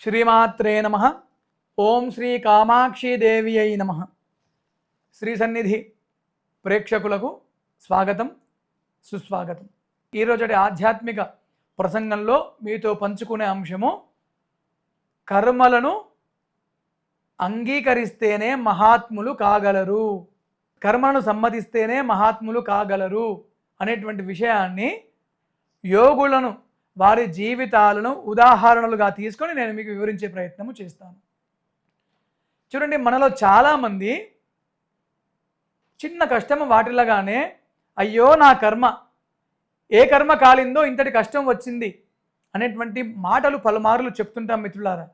శ్రీమాత్రే నమః. ఓం శ్రీ కామాక్షి దేవియై నమః. శ్రీ సన్నిధి ప్రేక్షకులకు స్వాగతం, సుస్వాగతం. ఈరోజు ఆధ్యాత్మిక ప్రసంగంలో మీతో పంచుకునే అంశము కర్మలను అంగీకరిస్తేనే మహాత్ములు కాగలరు, కర్మను సమ్మతిస్తేనే మహాత్ములు కాగలరు అనేటువంటి విషయాన్ని యోగులను వారి జీవితాలను ఉదాహరణలుగా తీసుకొని నేను మీకు వివరించే ప్రయత్నము చేస్తాను. చూడండి, మనలో చాలామంది చిన్న కష్టము వాటిల్లగానే అయ్యో నా కర్మ, ఏ కర్మ కాలిందో ఇంతటి కష్టం వచ్చింది అనేటువంటి మాటలు పలుమార్లు చెప్తుంటాం మిత్రులారా.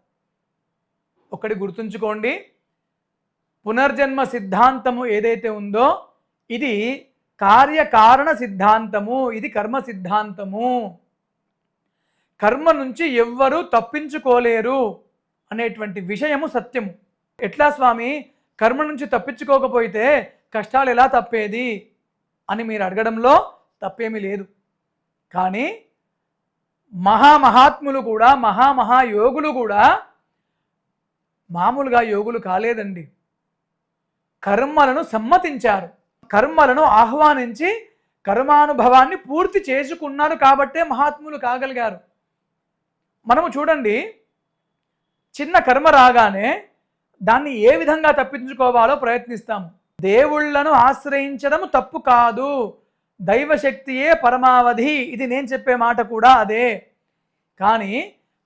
ఒకటి గుర్తుంచుకోండి, పునర్జన్మ సిద్ధాంతము ఏదైతే ఉందో ఇది కార్యకారణ సిద్ధాంతము, ఇది కర్మ సిద్ధాంతము. కర్మ నుంచి ఎవ్వరూ తప్పించుకోలేరు అనేటువంటి విషయము సత్యము. ఎట్లా స్వామి, కర్మ నుంచి తప్పించుకోకపోతే కష్టాలు ఎలా తప్పేది అని మీరు అడగడంలో తప్పేమీ లేదు. కానీ మహామహాత్ములు కూడా, మహాయోగులు కూడా మామూలుగా యోగులు కాలేదండి. కర్మలను సమ్మతించారు, కర్మలను ఆహ్వానించి కర్మానుభవాన్ని పూర్తి చేసుకున్నారు కాబట్టే మహాత్ములు కాగలిగారు. మనము చూడండి, చిన్న కర్మ రాగానే దాన్ని ఏ విధంగా తప్పించుకోవాలో ప్రయత్నిస్తాము. దేవుళ్లను ఆశ్రయించడం తప్పు కాదు, దైవశక్తియే పరమావధి, ఇది నేను చెప్పే మాట కూడా అదే. కానీ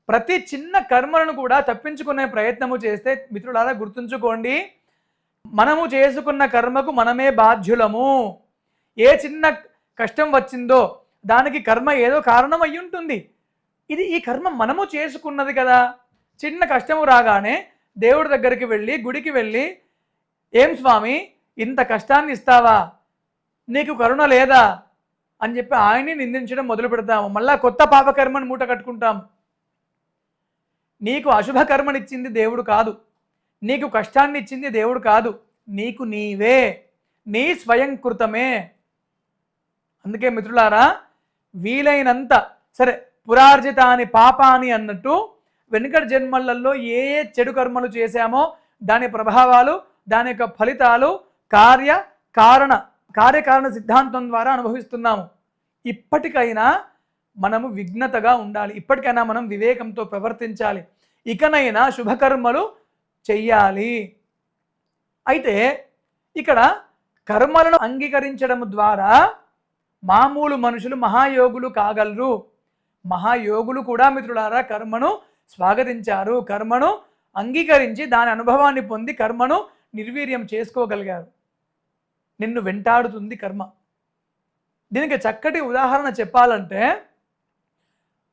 ప్రతి చిన్న కర్మలను కూడా తప్పించుకునే ప్రయత్నము చేస్తే మిత్రులారా గుర్తుంచుకోండి, మనము చేసుకున్న కర్మకు మనమే బాధ్యులము. ఏ చిన్న కష్టం వచ్చిందో దానికి కర్మ ఏదో కారణం అయి ఉంటుంది. ఈ కర్మ మనము చేసుకున్నది కదా. చిన్న కష్టము రాగానే దేవుడి దగ్గరికి వెళ్ళి, గుడికి వెళ్ళి, ఏం స్వామి ఇంత కష్టాన్ని ఇస్తావా, నీకు కరుణ లేదా అని చెప్పి ఆయన్ని నిందించడం మొదలు పెడతాము. మళ్ళా కొత్త పాపకర్మను మూట కట్టుకుంటాము. నీకు అశుభ కర్మనిచ్చింది దేవుడు కాదు, నీకు కష్టాన్ని ఇచ్చింది దేవుడు కాదు, నీకు నీవే, నీ స్వయంకృతమే. అందుకే మిత్రులారా, వీలైనంత సరే పురార్జితాని పాపాని అన్నట్టు వెనుకటి జన్మలలో ఏ చెడు కర్మలు చేశామో దాని ప్రభావాలు, దాని యొక్క ఫలితాలు కార్యకారణ సిద్ధాంతం ద్వారా అనుభవిస్తున్నాము. ఇప్పటికైనా మనము విఘ్నతగా ఉండాలి, ఇప్పటికైనా మనం వివేకంతో ప్రవర్తించాలి, ఇకనైనా శుభకర్మలు చెయ్యాలి. అయితే ఇక్కడ కర్మలను అంగీకరించడం ద్వారా మామూలు మనుషులు మహాయోగులు కాగలరు. మహాయోగులు కూడా మిత్రులారా కర్మను స్వాగతించారు, కర్మను అంగీకరించి దాని అనుభవాన్ని పొంది కర్మను నిర్వీర్యం చేసుకోగలిగారు. నిన్ను వెంటాడుతుంది కర్మ. దీనికి చక్కటి ఉదాహరణ చెప్పాలంటే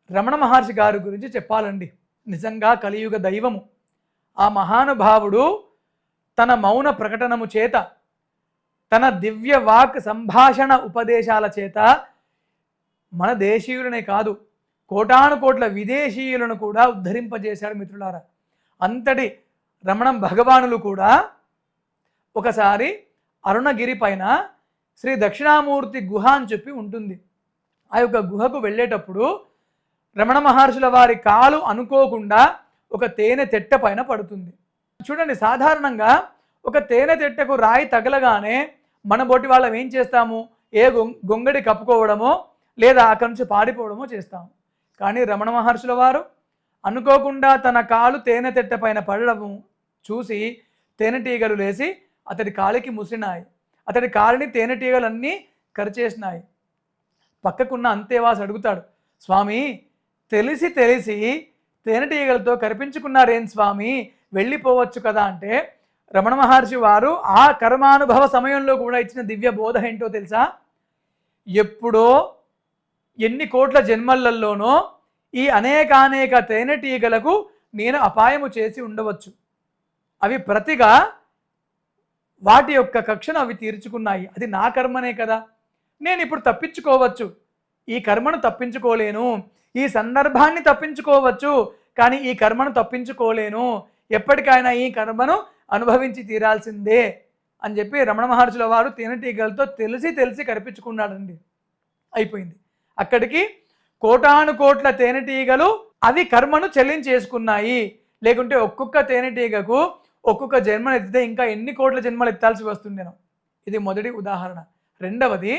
రమణ మహర్షి గారి గురించి చెప్పాలండి. నిజంగా కలియుగ దైవము. ఆ మహానుభావుడు తన మౌన ప్రకటనము చేత, తన దివ్య వాక్ సంభాషణ ఉపదేశాల చేత మన దేశీయులనే కాదు, కోటాను కోట్ల విదేశీయులను కూడా ఉద్ధరింపజేశాడు మిత్రులారా. అంతటి రమణ భగవానులు కూడా ఒకసారి అరుణగిరి పైన శ్రీ దక్షిణామూర్తి గుహ అని చెప్పి ఉంటుంది. ఆ యొక్క గుహకు వెళ్ళేటప్పుడు రమణ మహర్షుల వారి కాలు అనుకోకుండా ఒక తేనె తెట్ట పైన పడుతుంది. చూడండి, సాధారణంగా ఒక తేనె తెట్టకు రాయి తగలగానే మన బోటి వాళ్ళం ఏం చేస్తాము, ఏ గొంగడి కప్పుకోవడమో లేదా అక్కడి నుంచి పారిపోవడమో చేస్తాము. కానీ రమణ మహర్షుల వారు అనుకోకుండా తన కాలు తేనె తెట్ట పైన పడడము చూసి తేనెటీగలు లేచి అతడి కాలికి ముసినాయి, అతడి కాలిని తేనెటీగలన్నీ కరిచేసినాయి. పక్కకున్న అంతేవాసి అడుగుతాడు, స్వామి తెలిసి తేనెటీగలతో కరిపించుకున్నారేం స్వామి, వెళ్ళిపోవచ్చు కదా అంటే రమణ మహర్షి వారు ఆ కర్మానుభవ సమయంలో కూడా ఇచ్చిన దివ్య బోధ ఏంటో తెలుసా? ఎప్పుడో ఎన్ని కోట్ల జన్మలలోనో ఈ అనేకానేక తేనెటీగలకు నేను అపాయము చేసి ఉండవచ్చు, అవి ప్రతిగా వాటి యొక్క కక్షను అవి తీర్చుకున్నాయి, అది నా కర్మనే కదా, నేను ఇప్పుడు తప్పించుకోవచ్చు, ఈ కర్మను తప్పించుకోలేను, ఈ సందర్భాన్ని తప్పించుకోవచ్చు కానీ ఈ కర్మను తప్పించుకోలేను, ఎప్పటికైనా ఈ కర్మను అనుభవించి తీరాల్సిందే అని చెప్పి రమణ మహర్షుల వారు తేనెటీగలతో తెలిసి కరిపించుకున్నాడండి. అయిపోయింది. అక్కడికి కోటాను కోట్ల తేనెటీగలు అవి కర్మను చెల్లించేసుకున్నాయి. లేకుంటే ఒక్కొక్క తేనెటీగకు ఒక్కొక్క జన్మను ఎత్తితే ఇంకా ఎన్ని కోట్ల జన్మలు ఎత్తాల్సి వస్తుండేనో. ఇది మొదటి ఉదాహరణ. రెండవది,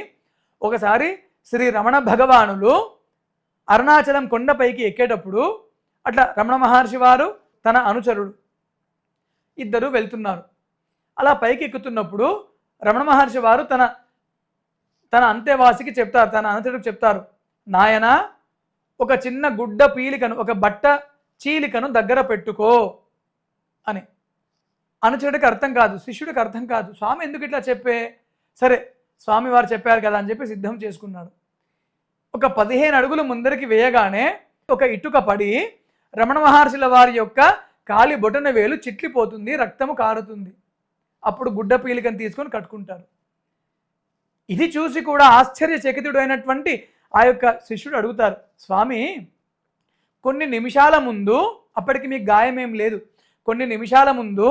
ఒకసారి శ్రీ రమణ భగవానులు అరుణాచలం కొండపైకి ఎక్కేటప్పుడు అట్లా రమణ మహర్షి వారు తన అనుచరుడు ఇద్దరు వెళ్తున్నారు. అలా పైకి ఎక్కుతున్నప్పుడు రమణ మహర్షి వారు తన అంతేవాసికి చెప్తారు, తన అనుచరుడికి చెప్తారు, నాయన ఒక చిన్న గుడ్డ పీలికను, ఒక బట్ట చీలికను దగ్గర పెట్టుకో అని. అనుచరుడికి అర్థం కాదు, శిష్యుడికి అర్థం కాదు, స్వామి ఎందుకు ఇట్లా చెప్పే, సరే స్వామి వారు చెప్పారు కదా అని చెప్పి సిద్ధం చేసుకున్నాడు. ఒక 15 అడుగులు ముందరికి వేయగానే ఒక ఇటుక పడి రమణ మహర్షుల వారి యొక్క కాలి బొటన వేలు చిట్లిపోతుంది, రక్తము కారుతుంది. అప్పుడు గుడ్డ పీలికను తీసుకొని కట్టుకుంటారు. ఇది చూసి కూడా ఆశ్చర్యచకితుడు అయినటువంటి ఆ యొక్క శిష్యుడు అడుగుతారు, స్వామి కొన్ని నిమిషాల ముందు, అప్పటికి మీకు గాయమేం లేదు, కొన్ని నిమిషాల ముందు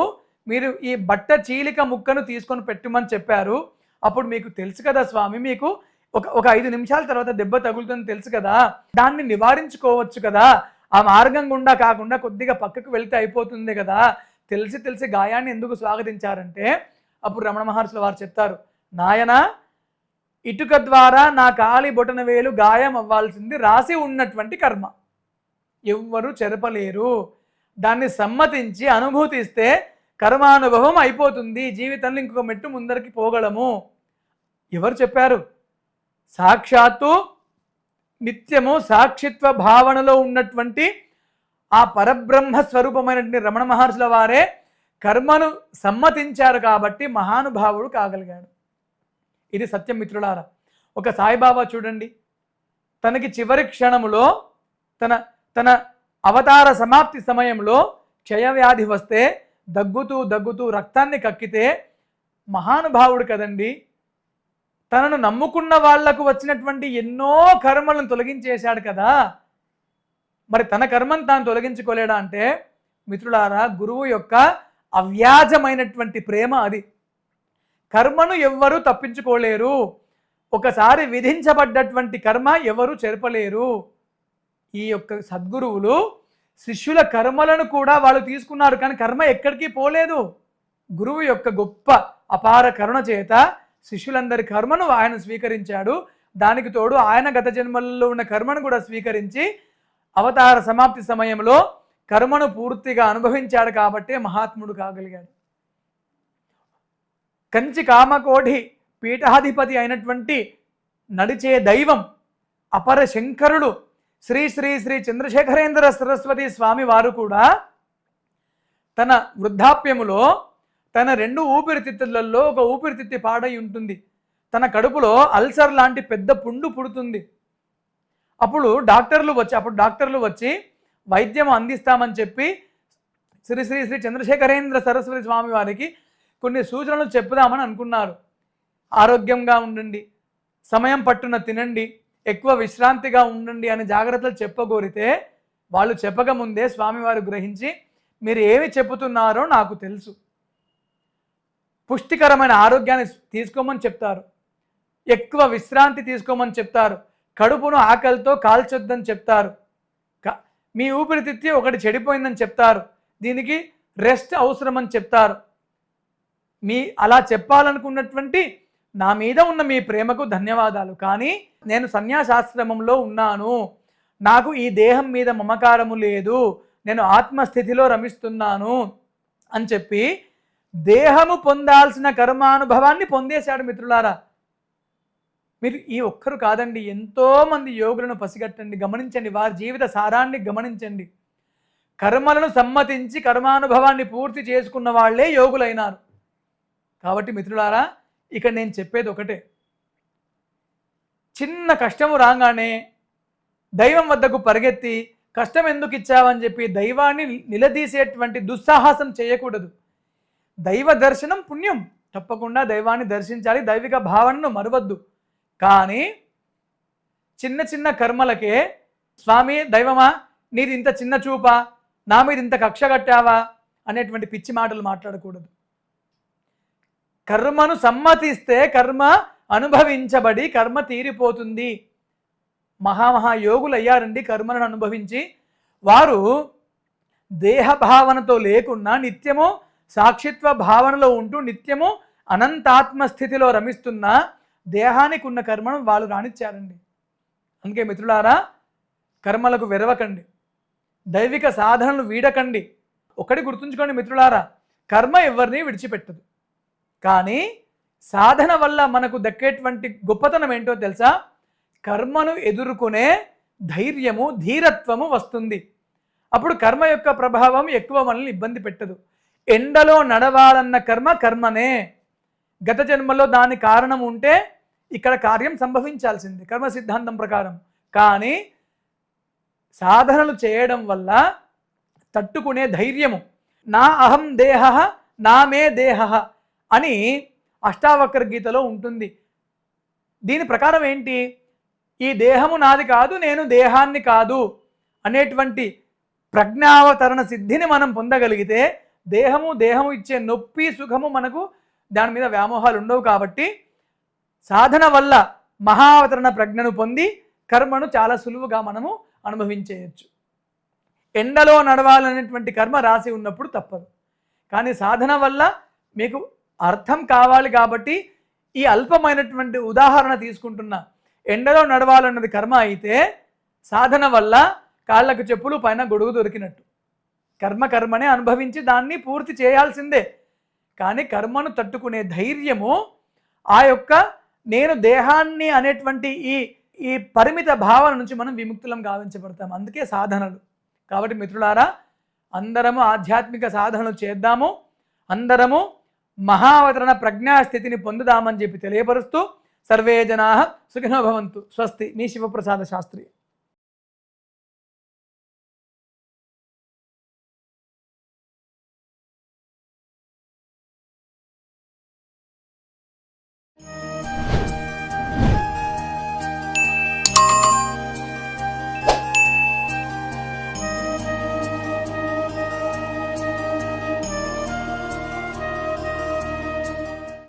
మీరు ఈ బట్ట చీలిక ముక్కను తీసుకొని పెట్టమని చెప్పారు. అప్పుడు మీకు తెలుసు కదా స్వామి, మీకు ఒక 5 నిమిషాల తర్వాత దెబ్బ తగులుతుందని తెలుసు కదా, దాన్ని నివారించుకోవచ్చు కదా, ఆ మార్గం గుండా కాకుండా కొద్దిగా పక్కకు వెళ్తే అయిపోతుంది కదా, తెలిసి గాయాన్ని ఎందుకు స్వాగతించారంటే, అప్పుడు రమణ మహర్షుల వారు చెప్తారు, నాయన ఇటుక ద్వారా నా కాలి బొటన వేలు గాయం అవ్వాల్సింది రాసి ఉన్నటువంటి కర్మ, ఎవ్వరూ చెరపలేరు, దాన్ని సమ్మతించి అనుభూతిస్తే కర్మానుభవం అయిపోతుంది, జీవితంలో ఇంకొక మెట్టు ముందరికి పోగలము. ఎవరు చెప్పారు? సాక్షాత్తు నిత్యము సాక్షిత్వ భావనలో ఉన్నటువంటి ఆ పరబ్రహ్మ స్వరూపమైనటువంటి రమణ మహర్షుల వారే కర్మను సమ్మతించారు కాబట్టి మహానుభావుడు కాగలిగాడు. ఇది సత్యం మిత్రులారా. ఒక సాయిబాబా చూడండి, తనకి చివరి క్షణములో తన అవతార సమాప్తి సమయంలో క్షయవ్యాధి వస్తే దగ్గుతూ రక్తాన్ని కక్కితే, మహానుభావుడు కదండి, తనను నమ్ముకున్న వాళ్లకు వచ్చినటువంటి ఎన్నో కర్మలను తొలగించేశాడు కదా, మరి తన కర్మను తాను తొలగించుకోలేడా అంటే, మిత్రులారా, గురువు యొక్క అవ్యాజమైనటువంటి ప్రేమ అది. కర్మను ఎవ్వరూ తప్పించుకోలేరు, ఒకసారి విధించబడ్డటువంటి కర్మ ఎవరు చెరపలేరు. ఈ యొక్క సద్గురువులు శిష్యుల కర్మలను కూడా వాళ్ళు తీసుకున్నారు, కానీ కర్మ ఎక్కడికి పోలేదు. గురువు యొక్క గొప్ప అపార కరుణ చేత శిష్యులందరి కర్మను ఆయన స్వీకరించాడు. దానికి తోడు ఆయన గత జన్మల్లో ఉన్న కర్మను కూడా స్వీకరించి అవతార సమాప్తి సమయంలో కర్మను పూర్తిగా అనుభవించాడు కాబట్టే మహాత్ముడు కాగలిగాడు. కంచి కామకోటి పీఠాధిపతి అయినటువంటి నడిచే దైవం అపర శంకరుడు శ్రీ శ్రీ శ్రీ చంద్రశేఖరేంద్ర సరస్వతి స్వామి వారు కూడా తన వృద్ధాప్యములో తన 2 ఊపిరితిత్తులలో ఒక ఊపిరితిత్తి పాడై ఉంటుంది, తన కడుపులో అల్సర్ లాంటి పెద్ద పుండు పుడుతుంది. అప్పుడు డాక్టర్లు వచ్చి వైద్యం అందిస్తామని చెప్పి శ్రీ శ్రీ శ్రీ చంద్రశేఖరేంద్ర సరస్వతి స్వామి వారికి కొన్ని సూచనలు చెప్పుదామని అనుకున్నారు. ఆరోగ్యంగా ఉండండి, సమయం పట్టున తినండి, ఎక్కువ విశ్రాంతిగా ఉండండి అని జాగ్రత్తలు చెప్పగోరితే, వాళ్ళు చెప్పకముందే స్వామివారు గ్రహించి, మీరు ఏమి చెప్పుతున్నారో నాకు తెలుసు, పుష్టికరమైన ఆరోగ్యాన్ని తీసుకోమని చెప్తారు, ఎక్కువ విశ్రాంతి తీసుకోమని చెప్తారు, కడుపును ఆకలితో కాల్చొద్దని చెప్తారు, మీ ఊపిరితిత్తి ఒకటి చెడిపోయిందని చెప్తారు, దీనికి రెస్ట్ అవసరమని చెప్తారు. అలా చెప్పాలనుకున్నటువంటి నా మీద ఉన్న మీ ప్రేమకు ధన్యవాదాలు, కానీ నేను సన్యాసాశ్రమంలో ఉన్నాను, నాకు ఈ దేహం మీద మమకారము లేదు, నేను ఆత్మస్థితిలో రమిస్తున్నాను అని చెప్పి దేహము పొందాల్సిన కర్మానుభవాన్ని పొందేశాడు. మిత్రులారా, మీరు ఈ ఒక్కరు కాదండి, ఎంతోమంది యోగులను పసిగట్టండి, గమనించండి, వారి జీవిత సారాన్ని గమనించండి. కర్మలను సమ్మతించి కర్మానుభవాన్ని పూర్తి చేసుకున్న వాళ్లే యోగులైనారు. కాబట్టి మిత్రులారా, ఇక నేను చెప్పేది ఒకటే, చిన్న కష్టము రాగానే దైవం వద్దకు పరిగెత్తి కష్టం ఎందుకు ఇచ్చావని చెప్పి దైవాన్ని నిలదీసేటువంటి దుస్సాహసం చేయకూడదు. దైవ దర్శనం పుణ్యం, తప్పకుండా దైవాన్ని దర్శించాలి, దైవిక భావనను మరవద్దు. కానీ చిన్న కర్మలకే స్వామి దైవమా నీది ఇంత చిన్న చూపా, నా మీద ఇంత కక్ష కట్టావా అనేటువంటి పిచ్చి మాటలు మాట్లాడకూడదు. కర్మను సమ్మతిస్తే కర్మ అనుభవించబడి కర్మ తీరిపోతుంది. మహాయోగులు అయ్యారండి కర్మలను అనుభవించి, వారు దేహభావనతో లేకుండా నిత్యము సాక్షిత్వ భావనలో ఉంటూ నిత్యము అనంతాత్మ స్థితిలో రమిస్తున్న దేహానికి ఉన్న కర్మను వాళ్ళు రాణించారండి. అందుకే మిత్రులారా, కర్మలకు వెరవకండి, దైవిక సాధనలు వీడకండి. ఒకటి గుర్తుంచుకోండి మిత్రులారా, కర్మ ఎవరిని విడిచిపెట్టదు. కానీ సాధన వల్ల మనకు దక్కేటువంటి గొప్పతనం ఏంటో తెలుసా? కర్మను ఎదుర్కొనే ధైర్యము, ధీరత్వము వస్తుంది. అప్పుడు కర్మ యొక్క ప్రభావం ఎక్కువ మనల్ని ఇబ్బంది పెట్టదు. ఎండలో నడవాలన్న కర్మ కర్మనే. గత జన్మలో దాని కారణం ఉంటే ఇక్కడ కార్యం సంభవించాల్సింది కర్మ సిద్ధాంతం ప్రకారం. కానీ సాధనలు చేయడం వల్ల తట్టుకునే ధైర్యము, నా అహం దేహ నా మే దేహ అని అష్టావక్ర గీతలో ఉంటుంది. దీని ప్రకారం ఏంటి? ఈ దేహము నాది కాదు, నేను దేహాన్ని కాదు అనేటువంటి ప్రజ్ఞావతరణ సిద్ధిని మనం పొందగలిగితే దేహము ఇచ్చే నొప్పి సుఖము మనకు దాని మీద వ్యామోహాలు ఉండవు. కాబట్టి సాధన వల్ల మహావతరణ ప్రజ్ఞను పొంది కర్మను చాలా సులువుగా మనము అనుభవించేయచ్చు. ఎండలో నడవాలనేటువంటి కర్మ రాసి ఉన్నప్పుడు తప్పదు. కానీ సాధన వల్ల మీకు అర్థం కావాలి కాబట్టి ఈ అల్పమైనటువంటి ఉదాహరణ తీసుకుంటున్నా. ఎండలో నడవాలన్నది కర్మ అయితే సాధన వల్ల కాళ్ళకు చెప్పులు పైన గొడుగు దొరికినట్టు. కర్మనే అనుభవించి దాన్ని పూర్తి చేయాల్సిందే. కానీ కర్మను తట్టుకునే ధైర్యము, ఆ యొక్క నేను దేహాన్ని అనేటువంటి ఈ పరిమిత భావన నుంచి మనం విముక్తులం గావించబడతాం. అందుకే సాధనలు. కాబట్టి మిత్రులారా, అందరము ఆధ్యాత్మిక సాధనలు చేద్దాము, అందరము మహావతరణ ప్రజ్ఞాస్థితిని పొందుదామని చెప్పి తెలియపరుస్తూ సర్వే జనాః సుఖినో భవంతు. స్వస్తి. మీ శివప్రసాద శాస్త్రి.